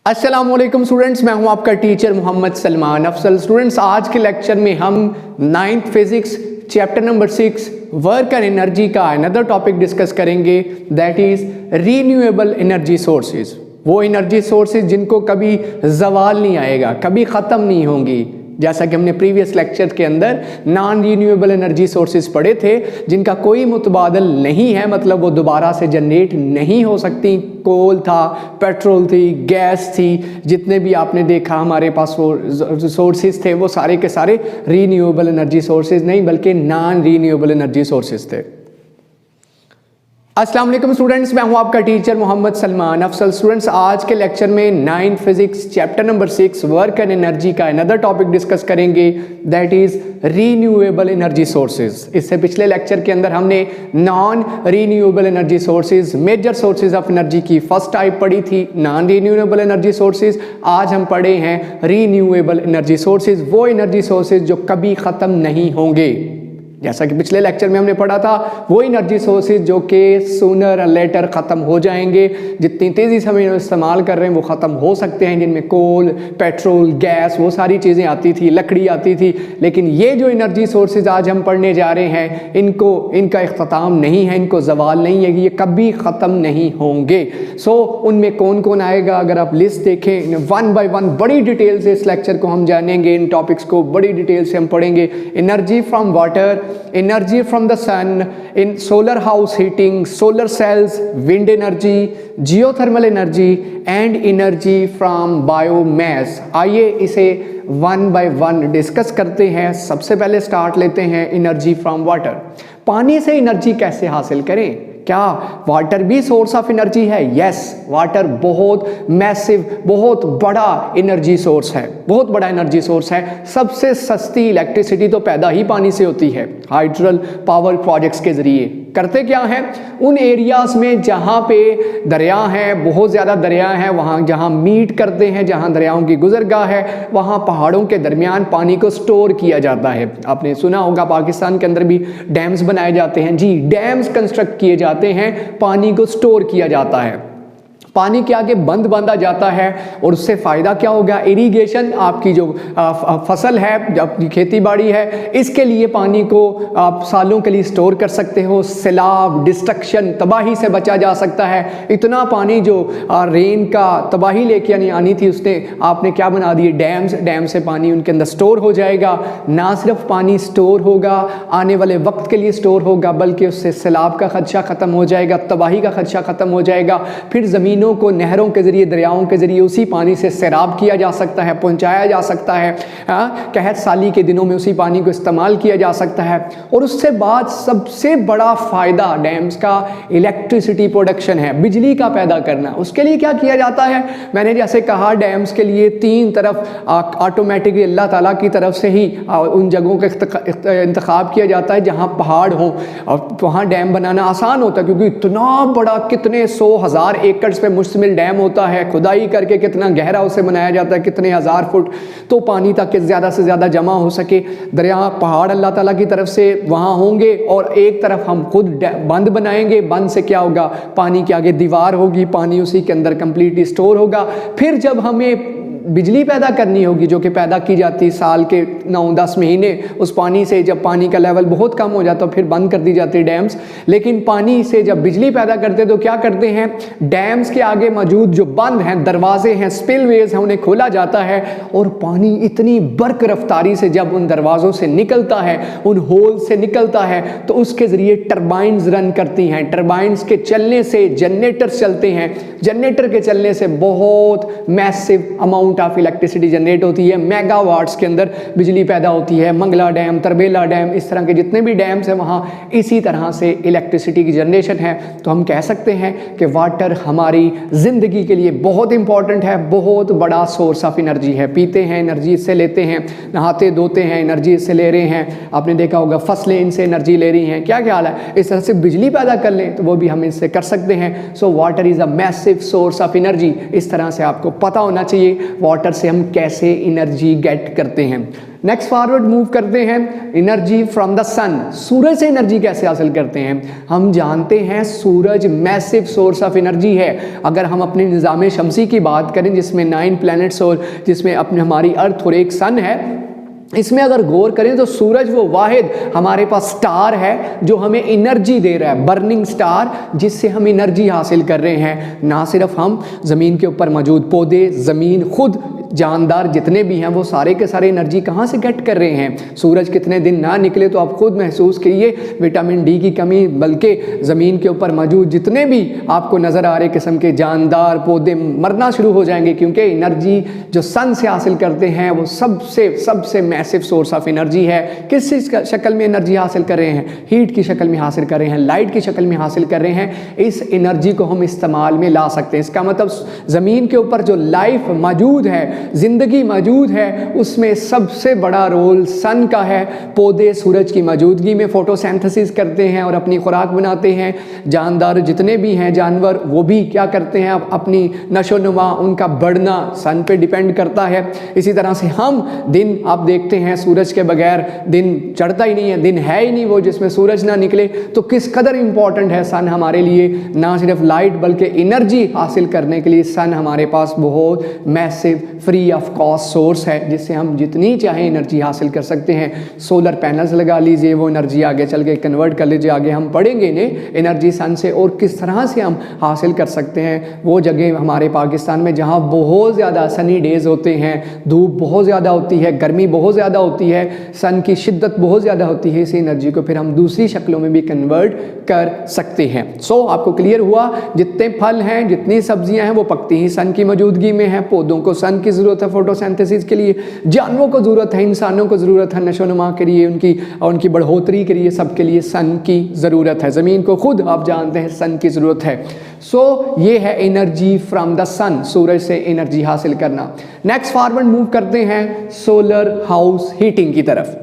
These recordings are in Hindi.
अस्सलामुअलैकुम स्टूडेंट्स, मैं हूं आपका टीचर मोहम्मद सलमान अफसल। स्टूडेंट्स, आज के लेक्चर में हम 9th physics chapter number 6 work and energy का अनदर टॉपिक डिस्कस करेंगे, that is renewable energy sources. वो एनर्जी सोर्सेज जिनको कभी जवाल नहीं आएगा, कभी ख़त्म नहीं होंगी। जैसा कि हमने प्रीवियस लेक्चर के अंदर नॉन रीन्यूएबल एनर्जी सोर्सेज पढ़े थे, जिनका कोई मुतबादल नहीं है, मतलब वो दोबारा से जनरेट नहीं हो सकती। कोल था, पेट्रोल थी, गैस थी, जितने भी आपने देखा हमारे पास वो सोर्सेज थे, वो सारे के सारे रीन्यूएबल एनर्जी सोर्सेज नहीं बल्कि नॉन रीन्यूएबल एनर्जी सोर्सेज थे। अस्सलाम वालेकुम स्टूडेंट्स, मैं हूं आपका टीचर मोहम्मद सलमान अफसल। स्टूडेंट्स, आज के लेक्चर में 9th physics chapter number 6 work and energy का अनदर टॉपिक डिस्कस करेंगे, that is renewable energy sources. इससे पिछले लेक्चर के अंदर हमने non renewable energy sources, major sources of energy की फर्स्ट टाइप पढ़ी थी, नॉन रीन्यूएबल एनर्जी सोर्सेज। आज हम पढ़े हैं रीन्यूएबल एनर्जी सोर्सेज, वो एनर्जी सोर्सेज जो कभी ख़त्म नहीं होंगे। जैसा कि पिछले लेक्चर में हमने पढ़ा था, वो एनर्जी सोर्सेज जो कि सूनर लेटर ख़त्म हो जाएंगे। जितनी तेज़ी से हम इस्तेमाल कर रहे हैं वो ख़त्म हो सकते हैं, जिनमें कोल, पेट्रोल, गैस, वो सारी चीज़ें आती थी, लकड़ी आती थी। लेकिन ये जो एनर्जी सोर्सेज आज हम पढ़ने जा रहे हैं, इनका इख्तिताम नहीं है, इनको जवाल नहीं है, कि ये कभी ख़त्म नहीं होंगे। उनमें कौन कौन आएगा, अगर आप लिस्ट देखें वन बाय वन बड़ी डिटेल से इस लेक्चर को हम जानेंगे, इन टॉपिक्स को बड़ी डिटेल से हम पढ़ेंगे। Energy from water, energy from the sun, in solar house heating, solar cells, wind energy, geothermal energy and energy from biomass। आइए इसे वन बाय वन डिस्कस करते हैं। सबसे पहले स्टार्ट लेते हैं एनर्जी फ्रॉम वाटर। पानी से एनर्जी कैसे हासिल करें? क्या वाटर भी सोर्स ऑफ एनर्जी है? यस, वाटर बहुत मैसिव, बहुत बड़ा एनर्जी सोर्स है, बहुत बड़ा एनर्जी सोर्स है। सबसे सस्ती इलेक्ट्रिसिटी तो पैदा ही पानी से होती है, हाइड्रल पावर प्रोजेक्ट्स के जरिए। करते क्या है, उन एरियाज में जहाँ पे दरिया हैं, बहुत ज़्यादा दरिया हैं, वहाँ जहाँ मीट करते हैं, जहाँ दरियाओं की गुजरगाह है, वहाँ पहाड़ों के दरमियान पानी को स्टोर किया जाता है। आपने सुना होगा पाकिस्तान के अंदर भी डैम्स बनाए जाते हैं। जी, डैम्स कंस्ट्रक्ट किए जाते हैं, पानी को स्टोर किया जाता है, पानी के आगे बंद बांधा जाता है। और उससे फ़ायदा क्या होगा? इरिगेशन, आपकी जो फसल है, आपकी खेती बाड़ी है, इसके लिए पानी को आप सालों के लिए स्टोर कर सकते हो। सैलाब, डिस्ट्रक्शन, तबाही से बचा जा सकता है। इतना पानी जो रेन का तबाही लेके आनी थी, उसने आपने क्या बना दिए? डैम्स। डैम से पानी उनके अंदर स्टोर हो जाएगा। ना सिर्फ पानी स्टोर होगा, आने वाले वक्त के लिए स्टोर होगा, बल्कि उससे सैलाब का खदशा ख़त्म हो जाएगा, तबाही का खदशा ख़त्म हो जाएगा। फिर ज़मीनों को नहरों के जरिए, दरियाओं के जरिए उसी पानी से सैराब किया जा सकता है, पहुंचाया जा सकता है। कहत साली के दिनों में उसी पानी को इस्तेमाल किया जा सकता है। और उससे बाद सबसे बड़ा फायदा डैम्स का इलेक्ट्रिसिटी प्रोडक्शन है, बिजली का पैदा करना। उसके लिए क्या किया जाता है? मैंने जैसे कहा, डैम्स के लिए तीन तरफ ऑटोमेटिकली अल्लाह ताला की तरफ से ही उन जगहों का इंतखाब किया जाता है जहां पहाड़ हो, और वहां डैम बनाना आसान होता है, क्योंकि इतना बड़ा, कितने 100,000 एकड़ पे मुश्तमिल डैम होता है। खुदाई करके कितना गहरा उसे बनाया जाता है, कितने हज़ार फुट, तो पानी ताकि ज़्यादा से ज़्यादा जमा हो सके। दरिया, पहाड़ अल्लाह ताला की तरफ से वहाँ होंगे, और एक तरफ हम खुद बंद बनाएंगे। बंद से क्या होगा? पानी के आगे दीवार होगी, पानी उसी के अंदर कंप्लीटली स्टोर होगा। फिर जब हमें बिजली पैदा करनी होगी, जो कि पैदा की जाती साल के 9-10 महीने, उस पानी से जब पानी का लेवल बहुत कम हो जाता है फिर बंद कर दी जाती है डैम्स। लेकिन पानी से जब बिजली पैदा करते तो क्या करते हैं? डैम्स के आगे मौजूद जो बंद हैं, दरवाजे हैं, स्पिलवेज हैं, उन्हें खोला जाता है, और पानी इतनी बर्क रफ्तारी से जब उन दरवाज़ों से निकलता है, उन होल से निकलता है, तो उसके ज़रिए टरबाइन्स रन करती हैं। टरबाइन्स के चलने से जनरेटर चलते हैं, जनरेटर के चलने से बहुत massive amount of electricity generate होती है। मेगावाट्स के अंदर बिजली पैदा होती है। मंगला डैम, तरबेला डैम, इस तरह के जितने भी डैम्स हैं वहाँ इसी तरह से इलेक्ट्रिसिटी की जनरेशन है। तो हम कह सकते हैं कि वाटर हमारी ज़िंदगी के लिए बहुत इंपॉर्टेंट है, बहुत बड़ा सोर्स ऑफ एनर्जी है। पीते हैं, एनर्जी इससे लेते हैं, नहाते धोते हैं, एनर्जी इससे ले रहे हैं। आपने देखा होगा फसलें इनसे एनर्जी ले रही हैं। क्या ख्याल है? इस तरह से बिजली पैदा कर लें तो वो भी हम इससे कर सकते हैं। So water is a massive source of energy. इस तरह से आपको पता होना चाहिए वाटर से हम कैसे एनर्जी गेट करते हैं। नेक्स्ट फॉरवर्ड मूव करते हैं, एनर्जी फ्रॉम द सन, सूरज से एनर्जी कैसे हासिल करते हैं। हम जानते हैं सूरज मैसिव सोर्स ऑफ एनर्जी है। अगर हम अपने निज़ाम शमसी की बात करें जिसमें 9 प्लैनेट्स और जिसमें अपने हमारी अर्थ और एक सन है, इसमें अगर गौर करें तो सूरज वो वाहिद हमारे पास स्टार है जो हमें एनर्जी दे रहा है, बर्निंग स्टार, जिससे हम एनर्जी हासिल कर रहे हैं। ना सिर्फ हम ज़मीन के ऊपर मौजूद पौधे, ज़मीन खुद, जानदार जितने भी हैं वो सारे के सारे एनर्जी कहाँ से गेट कर रहे हैं। सूरज कितने दिन ना निकले तो आप खुद महसूस कीजिए विटामिन डी की कमी, बल्कि ज़मीन के ऊपर मौजूद जितने भी आपको नज़र आ रहे किस्म के जानदार पौधे मरना शुरू हो जाएंगे, क्योंकि एनर्जी जो सन से हासिल करते हैं वो सबसे मैसिव सोर्स ऑफ एनर्जी है। किस चीज़ का शक्ल में एनर्जी हासिल कर रहे हैं, हीट की शक्ल में हासिल कर रहे हैं, लाइट की शक्ल में हासिल कर रहे हैं। इस एनर्जी को हम इस्तेमाल में ला सकते हैं। इसका मतलब ज़मीन के ऊपर जो लाइफ मौजूद है, जिंदगी मौजूद है, उसमें सबसे बड़ा रोल सन का है। पौधे सूरज की मौजूदगी में फोटोसिंथेसिस करते हैं और अपनी खुराक बनाते हैं। जानदार जितने भी हैं, जानवर, वो भी क्या करते हैं, अपनी नशोनुमा, उनका बढ़ना सन पे डिपेंड करता है। इसी तरह से हम दिन, आप देखते हैं सूरज के बगैर दिन चढ़ता ही नहीं है, दिन है ही नहीं वो जिसमें सूरज ना निकले। तो किस कदर इंपॉर्टेंट है सन हमारे लिए, ना सिर्फ लाइट बल्कि एनर्जी हासिल करने के लिए सन हमारे पास बहुत massive free of cost source है, जिससे हम जितनी चाहे एनर्जी हासिल कर सकते हैं। सोलर पैनल्स लगा लीजिए, वो एनर्जी आगे चल के कन्वर्ट कर लीजिए। आगे हम पढ़ेंगे इन्हें एनर्जी सन से और किस तरह से हम हासिल कर सकते हैं। वो जगह हमारे पाकिस्तान में जहाँ बहुत ज़्यादा सनी डेज होते हैं, धूप बहुत ज़्यादा होती है, गर्मी बहुत ज़्यादा होती है, सन की शिद्दत बहुत ज़्यादा होती है, इस एनर्जी को फिर हम दूसरी शक्लों में भी कन्वर्ट कर सकते हैं। सो आपको क्लियर हुआ, जितने फल हैं, जितनी सब्जियां हैं वो पकती ही सन की मौजूदगी में है। पौधों को सन की ज़रूरत है फोटोसिंथेसिस के लिए, जानवरों को ज़रूरत है, इंसानों को ज़रूरत है नशोनुमा के लिए, उनकी बढ़ोतरी के लिए, सबके लिए सन की ज़रूरत है। ज़मीन को खुद आप जानते हैं सन की ज़रूरत है। सो ये है एनर्जी फ्रॉम द सन, सूरज से एनर्जी हासिल करना। नेक्स्ट फॉरवर्ड मूव करते हैं सोलर हाउस हीटिंग की तरफ।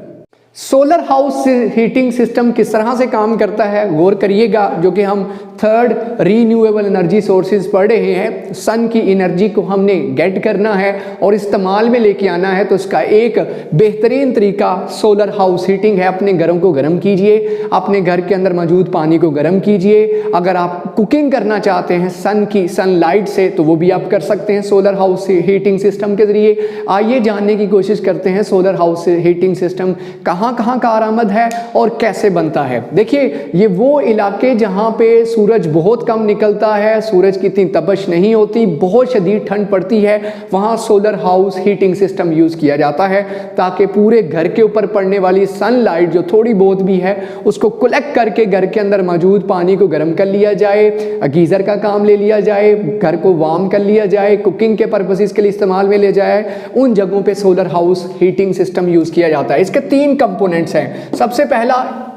सोलर हाउस हीटिंग सिस्टम किस तरह से काम करता है गौर करिएगा, जो कि हम थर्ड रीन्यूएबल एनर्जी सोर्सेज पढ़ रहे हैं। सन की एनर्जी को हमने गेट करना है और इस्तेमाल में लेके आना है, तो इसका एक बेहतरीन तरीका सोलर हाउस हीटिंग है। अपने घरों को गर्म कीजिए, अपने घर के अंदर मौजूद पानी को गर्म कीजिए। अगर आप कुकिंग करना चाहते हैं सनलाइट से, तो वो भी आप कर सकते हैं सोलर हाउस हीटिंग सिस्टम के जरिए। आइए जानने की कोशिश करते हैं सोलर हाउस हीटिंग सिस्टम कहाँ कहाँ कारामद है और कैसे बनता है। देखिए, ये वो इलाके जहाँ पे सूरज बहुत कम निकलता है, सूरज की इतनी तपश नहीं होती, बहुत शदीद ठंड पड़ती है, वहाँ solar house heating system use किया जाता है, ताकि पूरे घर के ऊपर पड़ने वाली सनलाइट जो थोड़ी बहुत भी है उसको कलेक्ट करके घर के अंदर मौजूद पानी को गर्म कर लिया जाए, गीज़र का काम ले लिया जाए, घर को वार्म कर लिया जाए, कुकिंग के पर्पसेस के लिए इस्तेमाल में ले जाए। उन जगहों पे solar house heating system use किया जाता है। इसके 3 कंपोनेंट्स हैं। सबसे पहला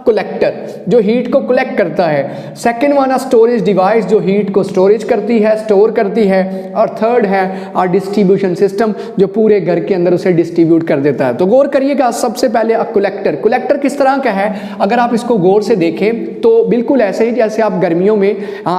कलेक्टर जो हीट को कलेक्ट करता है, सेकंड वन स्टोरेज डिवाइस जो हीट को स्टोरेज करती है, स्टोर करती है, और थर्ड है और डिस्ट्रीब्यूशन सिस्टम जो पूरे घर के अंदर उसे डिस्ट्रीब्यूट कर देता है। तो गौर करिएगा, सबसे पहले कलेक्टर किस तरह का है। अगर आप इसको गौर से देखें तो बिल्कुल ऐसे ही जैसे आप गर्मियों में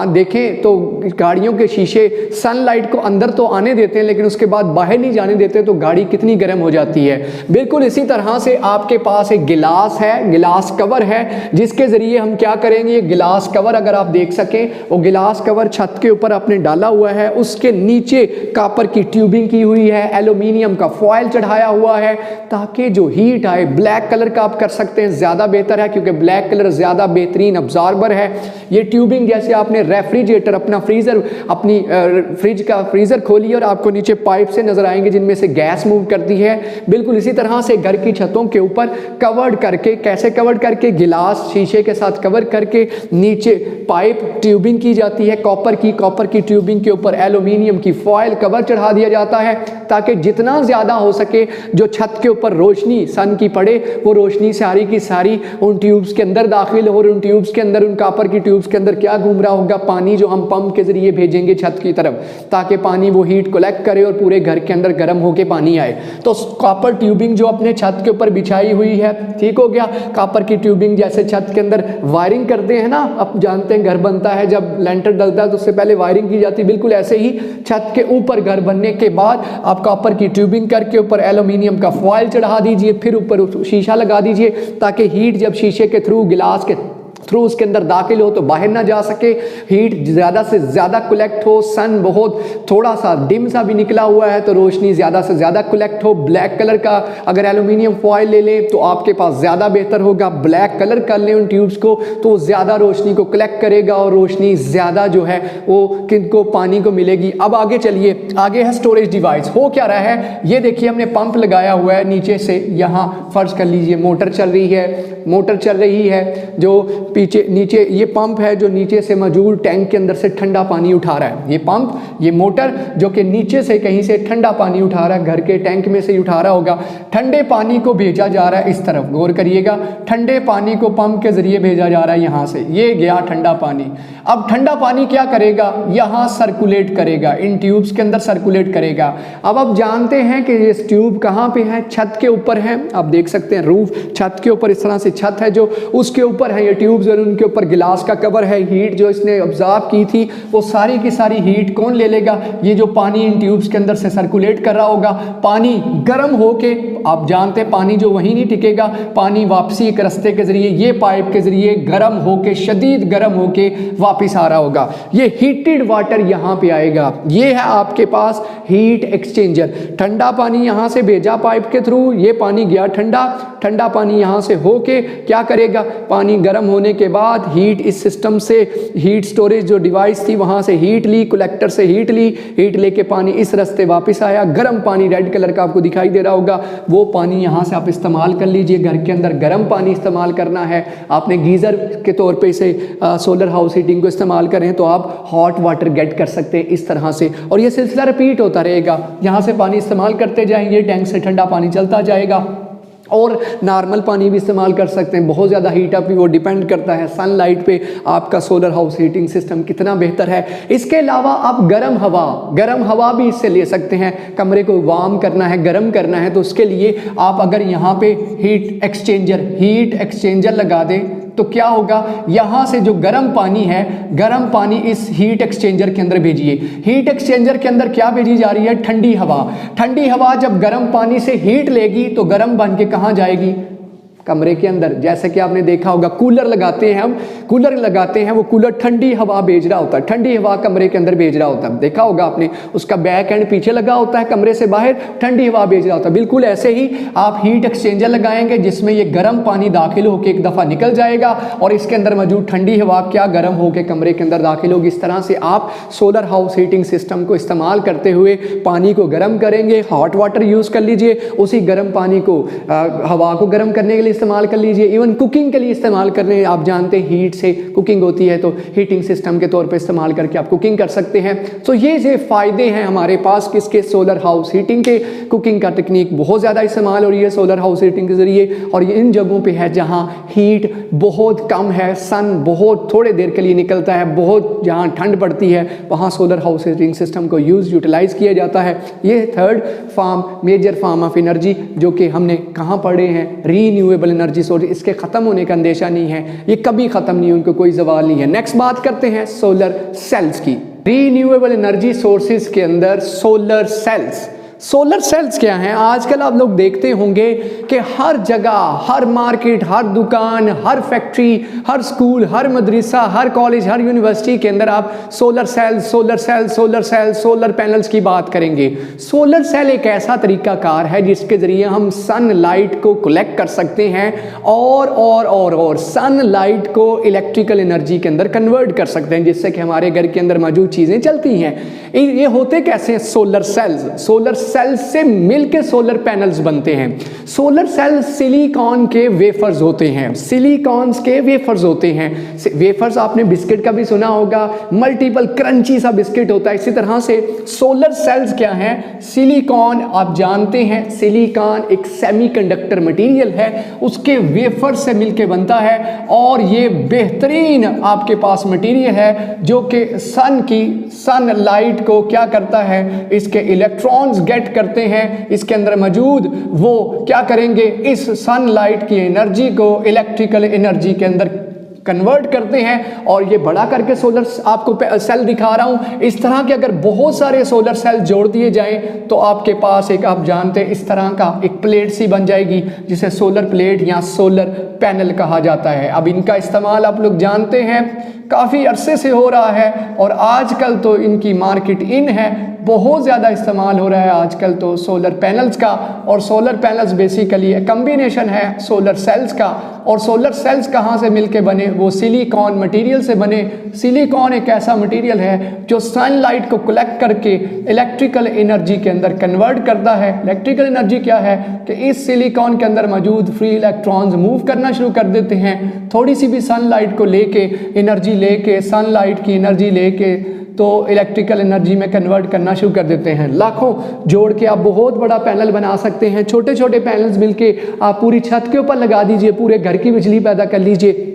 देखें तो गाड़ियों के शीशे सनलाइट को अंदर तो आने देते हैं, लेकिन उसके बाद बाहर नहीं जाने देते, तो गाड़ी कितनी गर्म हो जाती है। बिल्कुल इसी तरह से आपके पास एक गिलास है, गिलास कवर है, जिसके जरिए हम क्या करेंगे, ये गिलास कवर अगर आप देख सकें, वो गिलास कवर छत के ऊपर आपने डाला हुआ है, उसके नीचे कॉपर की ट्यूबिंग की हुई है, एल्यूमिनियम का फॉयल चढ़ाया हुआ है, ताकि जो हीट आए, ब्लैक कलर का आप कर सकते हैं, ज़्यादा बेहतर है क्योंकि ब्लैक कलर ज़्यादा बेहतरीन अब्जॉर्बर है। ये ट्यूबिंग जैसे आपने रेफ्रिजरेटर, अपना फ्रीज़र, अपनी फ्रिज का फ्रीज़र खोलिए और आपको नीचे पाइप से नजर आएंगे जिनमें से गैस मूव करती है। बिल्कुल इसी तरह से घर की छतों के ऊपर कवर्ड करके, कैसे कवर्ड करके, गिलास शीशे के साथ कवर करके नीचे पाइप ट्यूबिंग की जाती है कॉपर की ट्यूबिंग के ऊपर एल्यूमिनियम की फॉयल कवर चढ़ा दिया जाता है, ताकि जितना ज़्यादा हो सके जो छत के ऊपर रोशनी सन की पड़े, वो रोशनी सारी की सारी उन ट्यूब्स के अंदर दाखिल हो, और उन ट्यूब्स के अंदर, उन कॉपर की ट्यूब्स के अंदर क्या घूम रहा होगा, पानी जो हम पंप के जरिए भेजेंगे छत की तरफ, ताकि पानी वो हीट कलेक्ट करे और पूरे घर के अंदर गर्म होके पानी आए। तो कॉपर ट्यूबिंग जो अपने छत के ऊपर बिछाई हुई है, ठीक हो गया। कॉपर की ट्यूबिंग जैसे छत के अंदर वायरिंग करते हैं ना, अब जानते हैं घर बनता है, जब लेंटर डलता है तो उससे पहले वायरिंग की जाती है, बिल्कुल ऐसे ही छत के ऊपर घर बनने के बाद आप आप कॉपर की ट्यूबिंग करके ऊपर एल्यूमिनियम का फॉयल चढ़ा दीजिए, फिर ऊपर शीशा लगा दीजिए ताकि हीट जब शीशे के थ्रू, गिलास के थ्रू उसके अंदर दाखिल हो तो बाहर ना जा सके, हीट ज़्यादा से ज़्यादा कलेक्ट हो। सन बहुत थोड़ा सा डिम सा भी निकला हुआ है तो रोशनी ज़्यादा से ज़्यादा कलेक्ट हो। ब्लैक कलर का अगर एल्यूमिनियम फॉयल ले लें तो आपके पास ज़्यादा बेहतर होगा। ब्लैक कलर कर लें उन ट्यूब्स को तो ज़्यादा रोशनी को कलेक्ट करेगा और रोशनी ज़्यादा जो है वो किनको पानी को मिलेगी। अब आगे चलिए, आगे है स्टोरेज डिवाइस। हो क्या रहा है, ये देखिए हमने पंप लगाया हुआ है नीचे से, यहाँ फर्ज कर लीजिए मोटर चल रही है, मोटर चल रही है जो पीछे नीचे ये पंप है जो नीचे से मौजूद टैंक के अंदर से ठंडा पानी उठा रहा है। ये पंप, ये मोटर जो कि नीचे से कहीं से ठंडा पानी उठा रहा है, घर के टैंक में से ही उठा रहा होगा। ठंडे पानी को भेजा जा रहा है इस तरफ, गौर करिएगा, ठंडे पानी को पंप के जरिए भेजा जा रहा है यहाँ से, ये गया ठंडा पानी। अब ठंडा पानी क्या करेगा, यहाँ सर्कुलेट करेगा, इन ट्यूब्स के अंदर सर्कुलेट करेगा। अब आप जानते हैं कि ये ट्यूब कहाँ पे है, छत के ऊपर है। आप देख सकते हैं रूफ, छत के ऊपर इस तरह से छत है जो उसके ऊपर है ये ट्यूब्स और उनके ऊपर गिलास का कवर है। हीट जो इसने ऑब्जर्व की थी वो सारी की सारी हीट कौन ले लेगा, ये जो पानी इन ट्यूब्स के अंदर से सर्कुलेट कर रहा होगा। पानी गर्म होके, आप जानते हैं पानी जो वहीं नहीं टिकेगा, पानी वापसी एक रास्ते के जरिए, ये पाइप के जरिए गर्म होके, शदीद गर्म होके वापस आ रहा होगा। ये हीटेड वाटर यहाँ पे आएगा। ये है आपके पास हीट एक्सचेंजर। ठंडा पानी यहाँ से भेजा पाइप के थ्रू, ये पानी गया ठंडा, ठंडा पानी यहाँ से होके क्या करेगा, पानी गर्म होने के बाद हीट इस सिस्टम से, हीट स्टोरेज जो डिवाइस थी वहाँ से हीट ली, कलेक्टर से हीट ली, हीट लेके पानी इस रास्ते वापस आया। गर्म पानी रेड कलर का आपको दिखाई दे रहा होगा, वो पानी यहाँ से आप इस्तेमाल कर लीजिए। घर के अंदर गर्म पानी इस्तेमाल करना है आपने, गीज़र के तौर पे इसे सोलर हाउस हीटिंग को इस्तेमाल करें तो आप हॉट वाटर गेट कर सकते हैं इस तरह से, और ये सिलसिला रिपीट होता रहेगा। यहाँ से पानी इस्तेमाल करते जाएंगे, टैंक से ठंडा पानी चलता जाएगा, और नॉर्मल पानी भी इस्तेमाल कर सकते हैं। बहुत ज़्यादा हीट अप भी वो डिपेंड करता है सनलाइट पे आपका सोलर हाउस हीटिंग सिस्टम कितना बेहतर है। इसके अलावा आप गर्म हवा भी इससे ले सकते हैं। कमरे को वार्म करना है, गर्म करना है तो उसके लिए आप अगर यहाँ पे हीट एक्सचेंजर लगा दें तो क्या होगा, यहाँ से जो गर्म पानी है, गर्म पानी इस हीट एक्सचेंजर के अंदर भेजिए। हीट एक्सचेंजर के अंदर क्या भेजी जा रही है, ठंडी हवा। ठंडी हवा जब गर्म पानी से हीट लेगी तो गर्म बन के कहाँ जाएगी, कमरे के अंदर। जैसे कि आपने देखा होगा कूलर लगाते हैं हम, कूलर लगाते हैं, वो कूलर ठंडी हवा भेज रहा होता है, ठंडी हवा कमरे के अंदर भेज रहा होता है। देखा होगा आपने, उसका बैक एंड पीछे लगा होता है, कमरे से बाहर ठंडी हवा भेज रहा होता है। बिल्कुल ऐसे ही आप हीट एक्सचेंजर लगाएंगे जिसमें ये गर्म पानी दाखिल होकर एक दफ़ा निकल जाएगा और इसके अंदर मौजूद ठंडी हवा क्या गर्म होकर कमरे के अंदर दाखिल होगी। इस तरह से आप सोलर हाउस हीटिंग सिस्टम को इस्तेमाल करते हुए पानी को गर्म करेंगे। हॉट वाटर यूज़ कर लीजिए, उसी गर्म पानी को हवा को गर्म करने के लिए इस्तेमाल कर लीजिए। इवन कुकिंग के लिए इस्तेमाल करने, आप जानते हैं हीट से कुकिंग होती है तो हीटिंग सिस्टम के तौर पे इस्तेमाल करके आप कुकिंग कर सकते हैं। तो ये फ़ायदे हैं हमारे पास किसके, सोलर हाउस हीटिंग के। कुकिंग का टेक्निक बहुत ज़्यादा इस्तेमाल हो रही है सोलर हाउस हीटिंग के ज़रिए, और ये इन जगहों पे है जहाँ हीट बहुत कम है, सन बहुत थोड़े देर के लिए निकलता है, बहुत जहाँ ठंड पड़ती है वहाँ सोलर हाउस हीटिंग सिस्टम को यूटिलाइज़ किया जाता है। ये third major form of energy जो कि हमने कहाँ पढ़े हैं, रीन्यूएबल एनर्जी सोर्स। इसके ख़त्म होने का अंदेशा नहीं है, ये कभी ख़त्म नहीं, उनको कोई ज़वाल नहीं है। नेक्स्ट बात करते हैं सोलर सेल्स की। रीन्यूएबल एनर्जी सोर्सेज के अंदर सोलर सेल्स क्या हैं, आजकल आप लोग देखते होंगे कि हर जगह, हर मार्केट, हर दुकान, हर फैक्ट्री, हर स्कूल, हर मदरसा, हर कॉलेज, हर यूनिवर्सिटी के अंदर आप सोलर पैनल्स की बात करेंगे। सोलर सेल एक ऐसा तरीकाकार है जिसके ज़रिए हम सनलाइट को कलेक्ट कर सकते हैं और सनलाइट को इलेक्ट्रिकल एनर्जी के अंदर कन्वर्ट कर सकते हैं, जिससे कि हमारे घर के अंदर मौजूद चीज़ें चलती हैं। ये होते कैसे हैं, सोलर सेल्स से मिलकर सोलर पैनल्स बनते हैं। सोलर सेल सिलिकॉन के वेफर्स होते हैं, वेफर्स आपने बिस्किट का भी सुना होगा, मल्टीपल क्रंची सा बिस्किट होता है। इसी तरह से सोलर सेल्स क्या हैं, सिलिकॉन, आप जानते हैं सिलिकॉन एक सेमीकंडक्टर मटेरियल है, उसके वेफर से मिलकर बनता है, और ये बेहतरीन आपके पास मटेरियल है जो कि सनलाइट को क्या करता है, इसके इलेक्ट्रॉन्स गेट करते हैं, इसके अंदर मौजूद वो क्या करेंगे, इस सनलाइट की एनर्जी को इलेक्ट्रिकल एनर्जी के अंदर कन्वर्ट करते हैं और ये बड़ा करके सोलर आपको सेल दिखा रहा हूँ। इस तरह के अगर बहुत सारे सोलर सेल जोड़ दिए जाएं तो आपके पास एक, आप जानते हैं, इस तरह का एक प्लेट सी बन जाएगी जिसे सोलर प्लेट या सोलर पैनल कहा जाता है। अब इनका इस्तेमाल आप लोग जानते हैं काफ़ी अरसे से हो रहा है और आजकल तो इनकी मार्केट इन है, बहुत ज़्यादा इस्तेमाल हो रहा है आजकल तो सोलर पैनल्स का। और सोलर पैनल्स बेसिकली कम्बिनेशन है सोलर सेल्स का। और सोलर सेल्स कहाँ से मिलके बने? वो सिलिकॉन मटेरियल से बने। सिलिकॉन एक ऐसा मटेरियल है जो सनलाइट को कलेक्ट करके इलेक्ट्रिकल एनर्जी के अंदर कन्वर्ट करता है। इलेक्ट्रिकल एनर्जी क्या है कि इस सिलिकॉन के अंदर मौजूद फ्री इलेक्ट्रॉन्स मूव करना शुरू कर देते हैं। थोड़ी सी भी सनलाइट को लेके एनर्जी लेके, सनलाइट की एनर्जी लेके तो इलेक्ट्रिकल एनर्जी में कन्वर्ट करना शुरू कर देते हैं। लाखों जोड़ के आप बहुत बड़ा पैनल बना सकते हैं। छोटे छोटे पैनल्स मिलके आप पूरी छत के ऊपर लगा दीजिए, पूरे घर की बिजली पैदा कर लीजिए।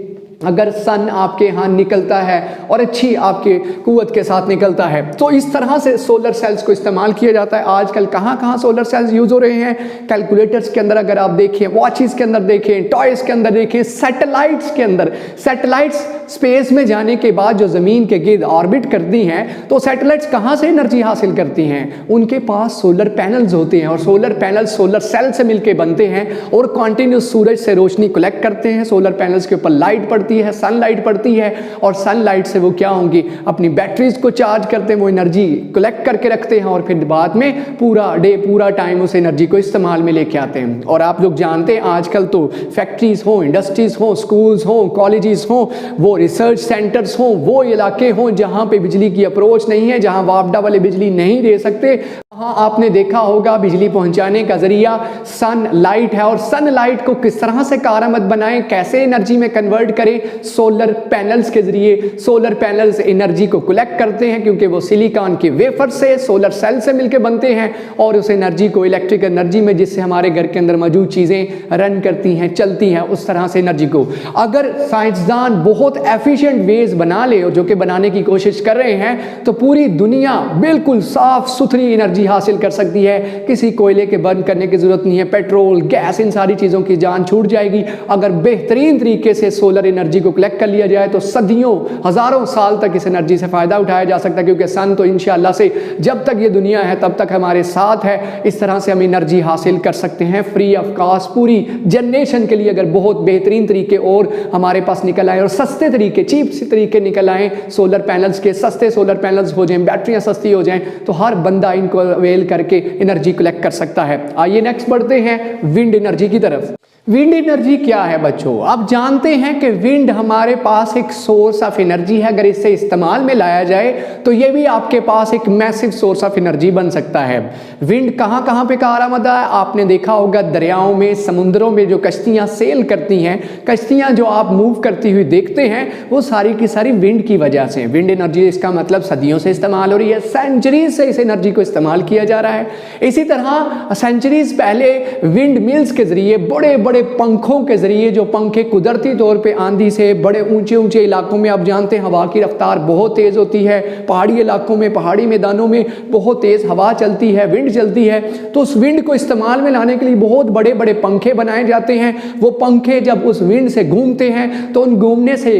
अगर सन आपके यहाँ निकलता है और अच्छी आपके कुव्वत के साथ निकलता है तो इस तरह से सोलर सेल्स को इस्तेमाल किया जाता है। आजकल कहाँ कहाँ सोलर सेल्स यूज़ हो रहे हैं? कैलकुलेटर्स के अंदर अगर आप देखें, वॉचेस के अंदर देखें, टॉयज़ के अंदर देखें, सैटेलाइट्स के अंदर। सैटेलाइट्स स्पेस में जाने के बाद जो ज़मीन के गिर्द ऑर्बिट करती हैं तो सैटेलाइट्स कहाँ से एनर्जी हासिल करती हैं? उनके पास सोलर पैनल्स होते हैं और सोलर पैनल्स सोलर सेल से मिलकर बनते हैं और कॉन्टिन्यूस सूरज से रोशनी कलेक्ट करते हैं। सोलर पैनल्स के ऊपर लाइट पड़ती है, सनलाइट पड़ती है और सनलाइट से वो क्या होंगी, अपनी बैटरीज को चार्ज करते हैं, वो एनर्जी कलेक्ट करके रखते हैं और फिर बाद में पूरा डे पूरा टाइम उस एनर्जी को इस्तेमाल में लेके आते हैं। और आप लोग जानते हैं आजकल तो फैक्ट्रीज हो, इंडस्ट्रीज हो, स्कूल्स हो, कॉलेजेस हो, वो रिसर्च सेंटर्स हो, वो इलाके हो जहाँ पे बिजली की अप्रोच नहीं है, जहाँ वापडा वाले बिजली नहीं दे सकते, वहाँ आपने देखा होगा बिजली पहुँचाने का जरिया सनलाइट है। और सनलाइट को किस तरह से कारआमद बनाएं, कैसे एनर्जी में कन्वर्ट करें? सोलर पैनल्स के जरिए। सोलर पैनल्स एनर्जी को कलेक्ट करते हैं क्योंकि वो सिलिकॉन के वेफर से, सोलर सेल से मिलकर बनते हैं और उस एनर्जी को इलेक्ट्रिक एनर्जी में, जिससे हमारे घर के अंदर मौजूद चीज़ें रन करती हैं, चलती हैं, उस तरह से एनर्जी को अगर साइंसदान बहुत एफिशिएंट वेज बना ले, और जो कि बनाने की कोशिश कर रहे हैं, तो पूरी दुनिया बिल्कुल साफ सुथरी एनर्जी हासिल कर सकती है। किसी कोयले के बर्न करने की जरूरत नहीं है, पेट्रोल, गैस, इन सारी चीज़ों की जान छूट जाएगी। अगर बेहतरीन तरीके से सोलर एनर्जी को कलेक्ट कर लिया जाए तो सदियों, हजारों साल तक इस एनर्जी से फ़ायदा उठाया जा सकता है, क्योंकि सन तो इंशाअल्लाह से जब तक ये दुनिया है तब तक हमारे साथ है। इस तरह से हम एनर्जी हासिल कर सकते हैं फ्री ऑफ कॉस्ट पूरी जनरेशन के लिए। अगर बहुत बेहतरीन तरीके और हमारे पास निकल आए और सस्ते तरीके, चीप से तरीके निकल आए सोलर पैनल्स के, सस्ते सोलर पैनल्स हो जाएं, बैटरियाँ सस्ती हो जाएं, तो हर बंदा इनको अवेल करके एनर्जी कलेक्ट कर सकता है। आइए नेक्स्ट बढ़ते हैं विंड एनर्जी की तरफ। विंड एनर्जी क्या है बच्चों? आप जानते हैं कि विंड हमारे पास एक सोर्स ऑफ एनर्जी है। अगर इसे इस्तेमाल में लाया जाए तो ये भी आपके पास एक मैसिव सोर्स ऑफ एनर्जी बन सकता है। विंड कहाँ कहाँ पे कारआमद है? आपने देखा होगा दरियाओं में, समुद्रों में जो कश्तियाँ सेल करती हैं, कश्तियाँ जो आप मूव करती हुई देखते हैं, वो सारी की सारी विंड की वजह से। विंड एनर्जी इसका मतलब सदियों से इस्तेमाल हो रही है, सेंचुरीज से इस एनर्जी को इस्तेमाल किया जा रहा है। इसी तरह सेंचुरीज पहले विंड मिल्स के जरिए, बड़े बड़े पंखों के जरिए, जो पंखे कुदरती तौर पे आंधी से बड़े ऊंचे ऊंचे इलाकों में, आप जानते हैं हवा की रफ्तार बहुत तेज होती है, पहाड़ी इलाकों में, पहाड़ी मैदानों में बहुत तेज हवा चलती है, विंड चलती है, तो उस विंड को इस्तेमाल में लाने के लिए बहुत बड़े बड़े पंखे बनाए जाते हैं। वो पंखे जब उस विंड से घूमते हैं तो उन घूमने से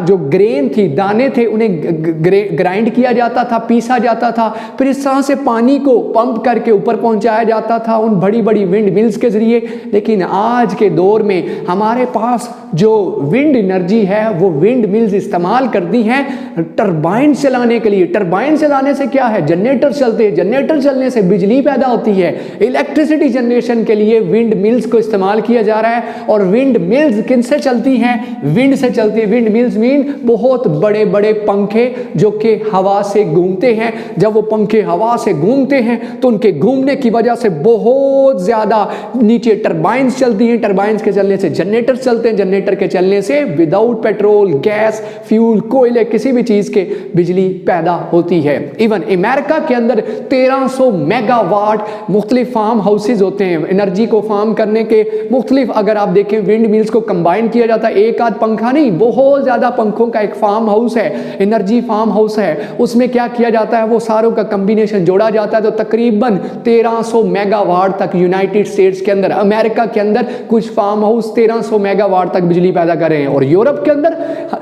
जो ग्रेन थी, दाने थे, उन्हें ग्राइंड किया जाता था, पीसा जाता था, फिर इस तरह से पानी को पंप करके ऊपर पहुंचाया जाता था उन बड़ी बड़ी विंड मिल्स के जरिए। लेकिन आज के दौर में हमारे पास जो विंड एनर्जी है वो विंड मिल्स इस्तेमाल करती हैं टरबाइन चलाने के लिए। टरबाइन चलाने से क्या है? जनरेटर चलते हैं, जनरेटर चलने से बिजली पैदा होती है। इलेक्ट्रिसिटी जनरेशन के लिए विंड मिल्स को इस्तेमाल किया जा रहा है। और विंड मिल्स किन से चलती हैं? विंड से चलती है। विंड मिल्स मीन बहुत बड़े बड़े पंखे जो कि हवा से घूमते हैं। जब वो पंखे हवा से घूमते हैं तो उनके घूमने की वजह से बहुत ज्यादा नीचे टरबाइंस चलती हैं, टरबाइंस के चलने से जनरेटर चलते हैं, जनरेटर के चलने से विदाउट पेट्रोल, गैस, फ्यूल, कोयले, किसी भी चीज के बिजली पैदा होती है। इवन अमेरिका के अंदर 1300 मेगावाट मुख्तलिफ फार्म हाउसेज होते हैं एनर्जी को फार्म करने के। मुख्तलिफ अगर आप देखें विंड मिल्स को कंबाइन किया जाता है, एक आध पंखा नहीं, बहुत ज्यादा पंखों का एक फार्म हाउस है, एनर्जी फार्म हाउस है। उसमें क्या किया जाता है? वो सारों का कॉम्बिनेशन जोड़ा जाता है तो तकरीबन 1300 मेगावाट तक यूनाइटेड स्टेट्स के अंदर, अमेरिका के अंदर कुछ कुछ फार्म हाउस 1300 मेगावाट तक बिजली पैदा कर रहे हैं। और यूरोप के अंदर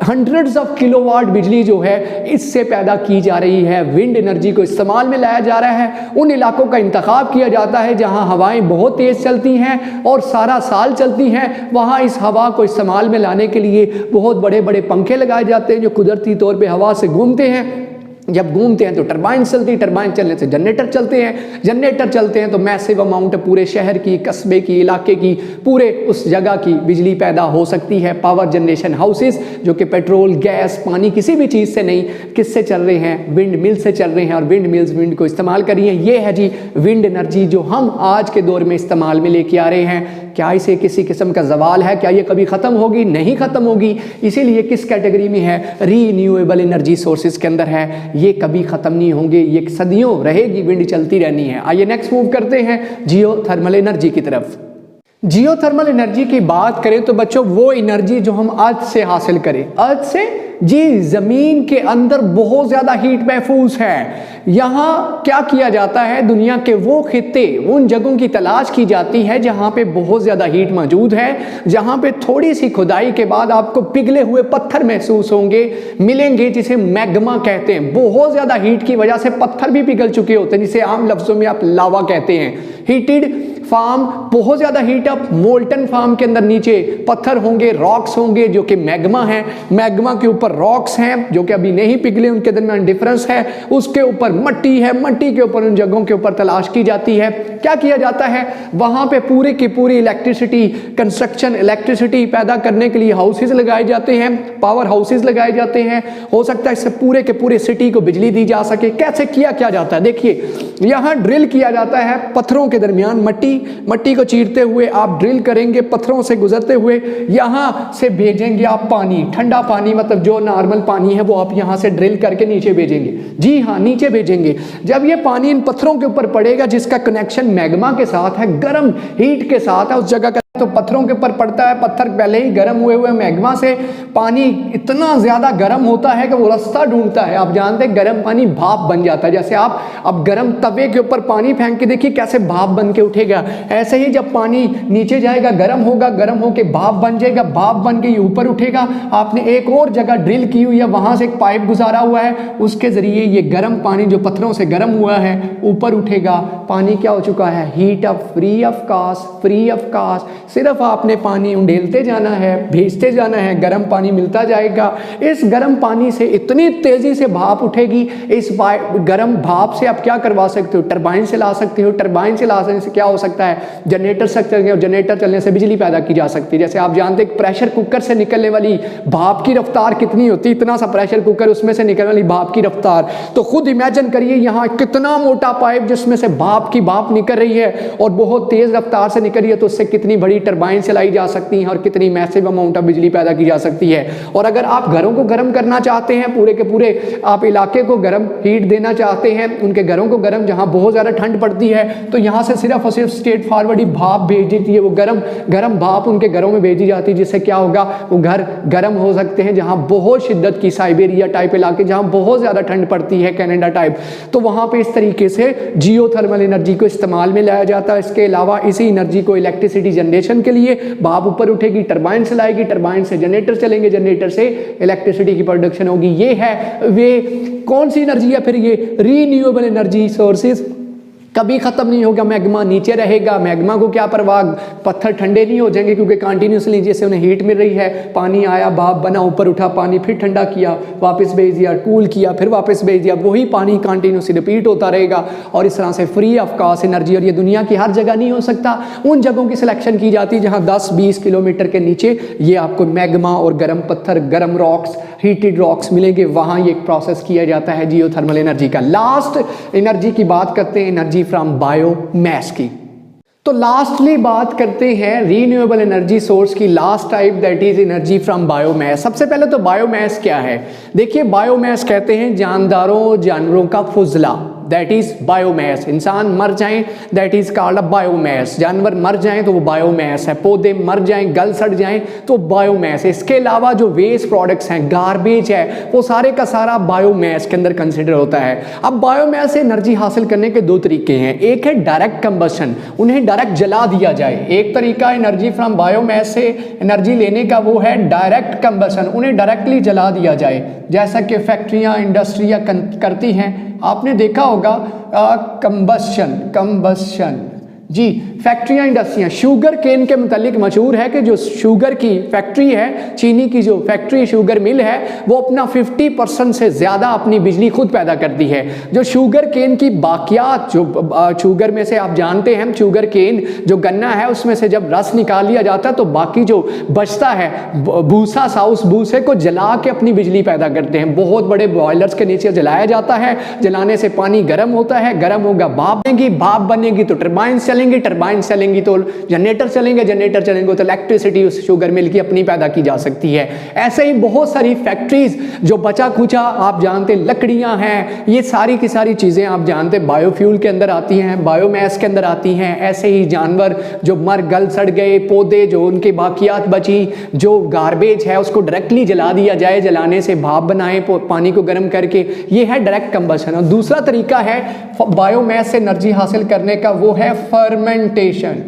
हंड्रेड्स ऑफ किलोवाट बिजली जो है इससे पैदा की जा रही है। विंड एनर्जी को इस्तेमाल में लाया जा रहा है। उन इलाकों का इंतखाब किया जाता है जहां हवाएं बहुत तेज चलती हैं और सारा साल चलती हैं। वहां इस हवा को इस्तेमाल में लाने के लिए बहुत बड़े बड़े पंखे लगाए जाते हैं जो कुदरती तौर पे हवा से घूमते हैं। जब घूमते हैं तो टरबाइन चलती है, टरबाइन चलने से जनरेटर चलते हैं, जनरेटर चलते हैं तो मैसिव अमाउंट पूरे शहर की, कस्बे की, इलाके की, पूरे उस जगह की बिजली पैदा हो सकती है। पावर जनरेशन हाउसेस जो कि पेट्रोल, गैस, पानी किसी भी चीज़ से नहीं, किससे चल रहे हैं? विंड मिल से चल रहे हैं। और विंड मिल्स विंड को इस्तेमाल कर रही हैं। ये है जी विंड एनर्जी जो हम आज के दौर में इस्तेमाल में लेके आ रहे हैं। क्या इसे किसी किस्म का जवाल है? क्या ये कभी ख़त्म होगी? नहीं ख़त्म होगी। इसीलिए किस कैटेगरी में है? रीन्यूएबल एनर्जी सोर्सेज के अंदर है। ये कभी ख़त्म नहीं होंगे, ये सदियों रहेगी, विंड चलती रहनी है। आइए नेक्स्ट मूव करते हैं जियोथर्मल एनर्जी की तरफ। जियोथर्मल एनर्जी की बात करें तो बच्चों वो एनर्जी जो हम अर्थ से हासिल करें। अर्थ से जी, ज़मीन के अंदर बहुत ज़्यादा हीट महफूज है। यहाँ क्या किया जाता है? दुनिया के वो खित्ते, उन जगहों की तलाश की जाती है जहाँ पे बहुत ज़्यादा हीट मौजूद है, जहाँ पे थोड़ी सी खुदाई के बाद आपको पिघले हुए पत्थर महसूस होंगे, मिलेंगे, जिसे मैग्मा कहते हैं। बहुत ज़्यादा हीट की वजह से पत्थर भी पिघल चुके होते हैं, जिसे आम लफ्ज़ों में आप लावा कहते हैं। हीटेड फार्म, बहुत ज़्यादा हीट अप। मोल्टन फार्म के अंदर नीचे पत्थर होंगे, रॉक्स होंगे जो कि मैग्मा है। मैग्मा के ऊपर रॉक्स हैं जो कि अभी नहीं पिघले, उनके दरमियान डिफरेंस है। उसके ऊपर मट्टी है, मट्टी के ऊपर, उन जगहों के ऊपर तलाश की जाती है। क्या किया जाता है? वहाँ पे पूरी की पूरी इलेक्ट्रिसिटी, कंस्ट्रक्शन, इलेक्ट्रिसिटी पैदा करने के लिए हाउसेज लगाए जाते हैं, पावर हाउसेज लगाए जाते हैं। हो सकता है इससे पूरे के पूरे सिटी को बिजली दी जा सके। कैसे किया क्या जाता है? देखिए, यहाँ ड्रिल किया जाता है पत्थरों के दरमियान। मट्टी को चीरते हुए आप ड्रिल करेंगे, पत्थरों से गुजरते हुए यहाँ से भेजेंगे आप पानी, ठंडा पानी, मतलब जो नॉर्मल पानी है वो आप यहाँ से ड्रिल करके नीचे भेजेंगे। जी हाँ, नीचे भेजेंगे। जब ये पानी इन पत्थरों के ऊपर पड़ेगा जिसका कनेक्शन मैग्मा के साथ है, गर्म हीट के साथ है उस जगह का, तो पत्थरों के ऊपर पड़ता है। पत्थर पहले ही गर्म हुए हुए मैग्मा से, पानी इतना ज्यादा गर्म होता है कि वो रास्ता ढूंढता है। आप जानते हैं गर्म पानी भाप बन जाता है। जैसे आप अब गर्म तवे के ऊपर पानी फेंक के देखिए कैसे भाप बन के उठेगा। ऐसे ही जब पानी नीचे जाएगा, गर्म होगा, गर्म होके भाप बन जाएगा, भाप बन के ऊपर उठेगा। आपने एक और जगह ड्रिल की हुई है, वहां से एक पाइप गुजारा हुआ है, उसके जरिए ये गर्म पानी जो पत्थरों से गर्म हुआ है ऊपर उठेगा। पानी क्या हो चुका है? Heat up, free of cost, free of cost. सिर्फ आपने पानी उंडेलते जाना है, भेजते जाना है, गर्म पानी मिलता जाएगा। इस गर्म पानी से इतनी तेजी से भाप उठेगी, इस गर्म भाप से आप क्या करवा सकते हो? टरबाइन से ला सकते हो। टरबाइन से ला सकने से क्या हो सकता है? जनरेटर सकते हैं, और जनरेटर चलने से बिजली पैदा की जा सकती है। जैसे आप जानते हैं प्रेशर कुकर से निकलने वाली भाप की रफ्तार कितनी होती है, इतना सा प्रेशर कुकर, उसमें से निकलने वाली भाप की रफ्तार, तो खुद इमेजिन करिए यहाँ कितना मोटा पाइप जिसमें से भाप की भाप निकल रही है और बहुत तेज रफ्तार से निकल रही है, तो उससे कितनी बड़ी टरबाइन चलाई जा सकती हैं और कितनी मैसिव अमाउंट ऑफ बिजली पैदा की जा सकती है। और अगर आप घरों को गर्म करना चाहते हैं, पूरे के पूरे आप इलाके को गर्म हीट देना चाहते हैं, उनके घरों को गर्म, जहां बहुत ज्यादा ठंड पड़ती है, तो यहां से सिर्फ और सिर्फ स्ट्रेट फॉरवर्ड ही भाप भेज देती है। वो गर्म भाप उनके घरों में भेजी जाती है, जिससे क्या होगा? वो घर गर्म हो सकते हैं। जहां बहुत शिद्दत की साइबेरिया टाइप इलाके, जहां बहुत ज्यादा ठंड पड़ती है, कनाडा टाइप, तो वहां पे इस तरीके से जियोथर्मल एनर्जी को इस्तेमाल में लाया जाता है। इसके अलावा इसी एनर्जी को इलेक्ट्रिसिटी जनरेशन के लिए भाप ऊपर उठेगी, टरबाइन चलाएगी, टरबाइन से जनरेटर चलेंगे, जनरेटर से इलेक्ट्रिसिटी की प्रोडक्शन होगी। ये है वे कौन सी एनर्जी है? फिर ये रीन्यूएबल एनर्जी सोर्सेज। कभी खत्म नहीं होगा, मैग्मा नीचे रहेगा। मैग्मा को क्या परवाह, पत्थर ठंडे नहीं हो जाएंगे क्योंकि कंटिन्यूसली जैसे उन्हें हीट मिल रही है। पानी आया, भाप बना, ऊपर उठा पानी, फिर ठंडा किया, वापस भेज दिया, कूल किया, फिर वापस भेज दिया, वही पानी कंटिन्यूसली रिपीट होता रहेगा और इस तरह से फ्री ऑफ कॉस्ट एनर्जी। और ये दुनिया की हर जगह नहीं हो सकता, उन जगहों की सिलेक्शन की जाती है जहाँ 10-20 किलोमीटर के नीचे ये आपको मैग्मा और गर्म पत्थर, गर्म रॉक्स, हीटेड रॉक्स मिलेंगे। वहाँ ये एक प्रोसेस किया जाता है जियोथर्मल एनर्जी का। लास्ट एनर्जी की बात करते हैं, एनर्जी फ्रॉम बायोमास की। तो लास्टली बात करते हैं रीन्यूएबल एनर्जी सोर्स की last type, that is energy from biomass. सबसे पहले तो बायोमास क्या है? देखिए, बायोमास कहते हैं जानदारों, जानवरों का फुजला। That is biomass. इंसान मर जाएं that is called a biomass. जानवर मर जाएं तो वो बायोमैस है। पौधे मर जाएं, गल सड़ जाएं तो बायोमैस है। इसके अलावा जो वेस्ट प्रोडक्ट्स हैं, गार्बेज है, वो सारे का सारा बायोमैस के अंदर कंसिडर होता है। अब बायोमैस से एनर्जी हासिल करने के दो तरीके हैं। एक है डायरेक्ट कंबशन, उन्हें डायरेक्ट जला दिया जाए। एक तरीका एनर्जी फ्रॉम बायोमैस से एनर्जी लेने का वो है डायरेक्ट कंबशन, उन्हें डायरेक्टली जला दिया जाए, जैसा कि फैक्ट्रियां इंडस्ट्रियां करती हैं। आपने देखा होगा कंबशन जी, फैक्ट्रियां इंडस्ट्रियां। शुगर केन के मुतालिक मशहूर है कि जो शुगर की फैक्ट्री है, चीनी की जो फैक्ट्री शुगर मिल है, वो अपना 50% से ज़्यादा अपनी बिजली खुद पैदा करती है। जो शुगर केन की बाकियात, जो शुगर में से आप जानते हैं, शुगर केन जो गन्ना है उसमें से जब रस निकाल लिया जाता है तो बाकी जो बचता है भूसा सा, उस भूसे को जला के अपनी बिजली पैदा करते हैं। बहुत बड़े बॉयलर्स के नीचे जलाया जाता है। जलाने से पानी गर्म होता है, गर्म होगा भाप बनेगी, भाप बनेगी तो टरबाइन चलेंगी, टरबाइन चलेंगी तो जनरेटर चलेंगे, जनरेटर चलेंगे तो इलेक्ट्रिसिटी उस शुगर मिल की अपनी पैदा की जा सकती है। ऐसे ही बहुत सारी फैक्ट्रीज जो बचा कुचा आप जानते, लकड़ियां हैं, ये सारी की सारी चीजें आप जानते बायोफ्यूल के अंदर आती हैं, बायोमैस के अंदर आती हैं। ऐसे ही जानवर जो मर गल सड़ गए, पौधे जो उनके बाकियात बची, जो गार्बेज है उसको डायरेक्टली जला दिया जाए, जलाने से भाप बनाए पानी को गर्म करके, ये है डायरेक्ट कंबशन। और दूसरा तरीका है बायोमैस से एनर्जी हासिल करने का, वो है फर्मेंटेशन।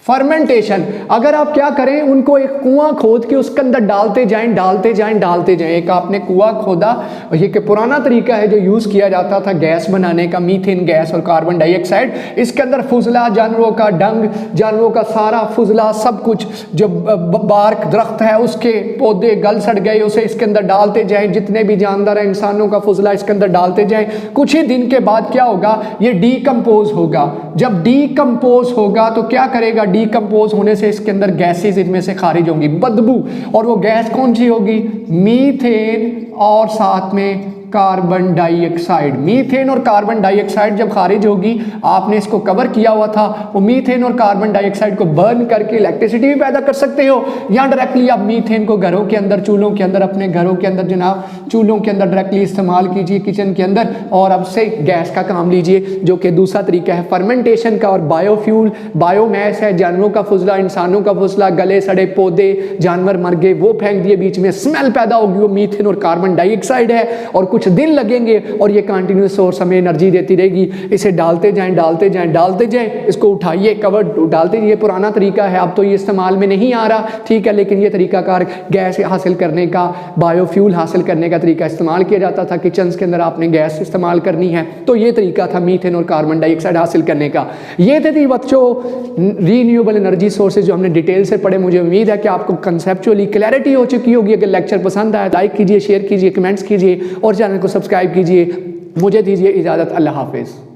फर्मेंटेशन, अगर आप क्या करें, उनको एक कुआं खोद के उसके अंदर डालते जाएं, डालते जाएं, डालते जाएं। एक आपने कुआं खोदा, और ये पुराना तरीका है जो यूज किया जाता था गैस बनाने का, मीथेन गैस और कार्बन डाइऑक्साइड। इसके अंदर फुजला, जानवरों का डंग, जानवरों का सारा फुजला, सब कुछ जो बार्क दरख्त है उसके पौधे गल सड़ गए, उसे इसके अंदर डालते जाएं। जितने भी जानदार हैं, इंसानों का फुजला इसके अंदर डालते जाएं। कुछ ही दिन के बाद क्या होगा, ये डीकम्पोज होगा। जब डीकम्पोज होगा तो क्या करेगा, डीकम्पोज होने से इसके अंदर गैसेज इनमें से खारिज होंगी, बदबू। और वो गैस कौन सी होगी, मीथेन और साथ में कार्बन डाइऑक्साइड। मीथेन और कार्बन डाइऑक्साइड जब खारिज होगी, आपने इसको कवर किया हुआ था, वो मीथेन और कार्बन डाइऑक्साइड को बर्न करके इलेक्ट्रिसिटी भी पैदा कर सकते हो, या डायरेक्टली आप मीथेन को घरों के अंदर, चूल्हों के अंदर, अपने घरों के अंदर जनाब चूल्हों के अंदर डायरेक्टली इस्तेमाल कीजिए किचन के अंदर, और अब से गैस का काम लीजिए, जो कि दूसरा तरीका है फर्मेंटेशन का। और बायोफ्यूल, बायोमैस है, जानवरों का फुजला, इंसानों का फुजला, गले सड़े पौधे, जानवर मर गए वो फेंक दिए, बीच में स्मेल पैदा होगी, वो मीथेन और कार्बन डाइऑक्साइड है। और कुछ दिन लगेंगे और ये कंटिन्यूस सोर्स हमें एनर्जी देती रहेगी। इसे डालते जाएं, डालते जाएं, डालते जाएं, इसको उठाइए, कवर डालते जाइए। पुराना तरीका है, अब तो ये इस्तेमाल में नहीं आ रहा, ठीक है, लेकिन ये तरीकाकार गैस हासिल करने का, बायोफ्यूल हासिल करने का तरीका इस्तेमाल किया जाता था। किचन के अंदर आपने गैस इस्तेमाल करनी है तो ये तरीका था मीथेन और कार्बन डाइऑक्साइड हासिल करने का। ये थे बच्चों रीन्यूएबल एनर्जी सोर्सेज जो हमने डिटेल से पढ़े। मुझे उम्मीद है कि आपको कंसेप्चुअली क्लैरिटी हो चुकी होगी। अगर लेक्चर पसंद आया लाइक कीजिए, शेयर कीजिए, कमेंट्स कीजिए और चैनल को सब्सक्राइब कीजिए। मुझे दीजिए इजाज़त, अल्लाह हाफिज़।